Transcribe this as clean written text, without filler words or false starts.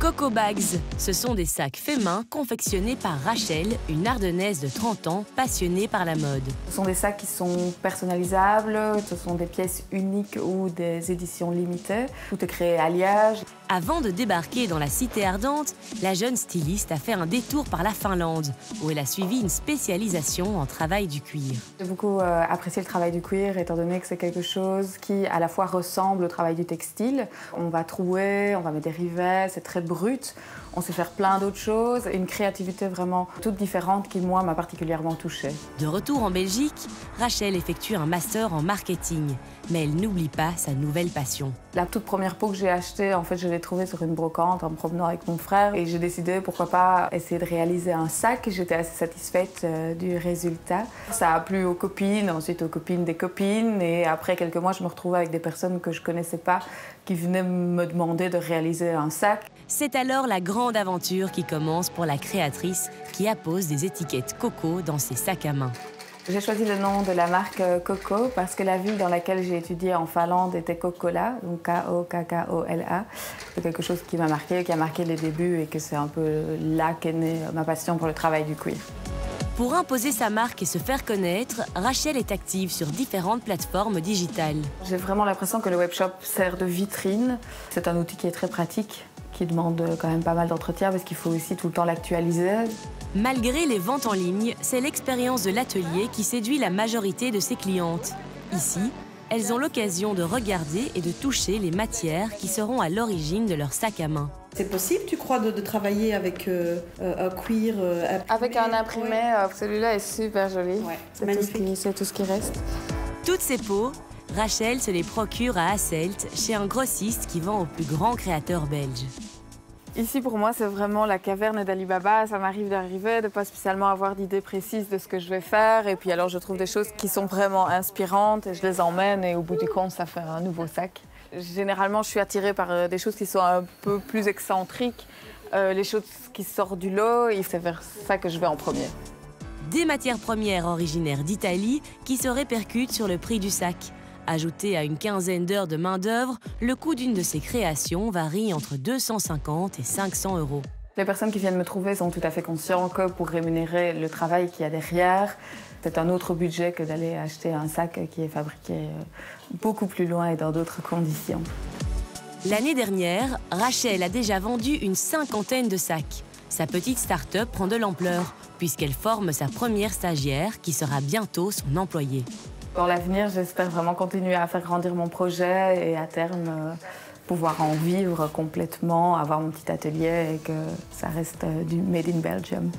Coco Bags, ce sont des sacs faits main confectionnés par Rachel, une Ardennaise de 30 ans passionnée par la mode. Ce sont des sacs qui sont personnalisables, ce sont des pièces uniques ou des éditions limitées. Tout est créé à Liège. Avant de débarquer dans la cité ardente, la jeune styliste a fait un détour par la Finlande, où elle a suivi une spécialisation en travail du cuir. J'ai beaucoup apprécié le travail du cuir, étant donné que c'est quelque chose qui, à la fois, ressemble au travail du textile. On va trouer, on va mettre des rivets, c'est très brut. On sait faire plein d'autres choses, une créativité vraiment toute différente qui, moi, m'a particulièrement touchée. De retour en Belgique, Rachel effectue un master en marketing, mais elle n'oublie pas sa nouvelle passion. La toute première peau que j'ai achetée, en fait, je l'ai trouvée sur une brocante en me promenant avec mon frère et j'ai décidé, pourquoi pas, essayer de réaliser un sac. J'étais assez satisfaite du résultat. Ça a plu aux copines, ensuite aux copines des copines et après quelques mois, je me retrouvais avec des personnes que je connaissais pas qui venaient me demander de réaliser un sac. C'est alors la grande aventure qui commence pour la créatrice qui appose des étiquettes Coco dans ses sacs à main. J'ai choisi le nom de la marque Coco parce que la ville dans laquelle j'ai étudié en Finlande était Kokkola, donc K-O-K-K-O-L-A. C'est quelque chose qui m'a marqué, qui a marqué les débuts et que c'est un peu là qu'est née ma passion pour le travail du cuir. Pour imposer sa marque et se faire connaître, Rachel est active sur différentes plateformes digitales. J'ai vraiment l'impression que le webshop sert de vitrine. C'est un outil qui est très pratique, qui demande quand même pas mal d'entretien parce qu'il faut aussi tout le temps l'actualiser. Malgré les ventes en ligne, c'est l'expérience de l'atelier qui séduit la majorité de ses clientes. Ici, elles ont l'occasion de regarder et de toucher les matières qui seront à l'origine de leur sac à main. C'est possible, tu crois, de travailler avec un cuir imprimé? Avec un imprimé, ouais. Celui-là est super joli. Ouais, c'est tout ce qui reste. Toutes ces peaux, Rachel se les procure à Hasselt, chez un grossiste qui vend aux plus grands créateurs belges. Ici, pour moi, c'est vraiment la caverne d'Ali Baba. Ça m'arrive d'arriver, de pas spécialement avoir d'idées précises de ce que je vais faire. Et puis alors, je trouve des choses qui sont vraiment inspirantes et je les emmène. Et au bout du compte, ça fait un nouveau sac. Généralement, je suis attirée par des choses qui sont un peu plus excentriques. Les choses qui sortent du lot, et c'est vers ça que je vais en premier. Des matières premières originaires d'Italie qui se répercutent sur le prix du sac. Ajouté à une quinzaine d'heures de main-d'œuvre, le coût d'une de ces créations varie entre 250 et 500 €. Les personnes qui viennent me trouver sont tout à fait conscientes que pour rémunérer le travail qu'il y a derrière, c'est un autre budget que d'aller acheter un sac qui est fabriqué beaucoup plus loin et dans d'autres conditions. L'année dernière, Rachel a déjà vendu une 50aine de sacs. Sa petite start-up prend de l'ampleur puisqu'elle forme sa première stagiaire qui sera bientôt son employée. Pour l'avenir, j'espère vraiment continuer à faire grandir mon projet et à terme pouvoir en vivre complètement, avoir mon petit atelier et que ça reste du Made in Belgium.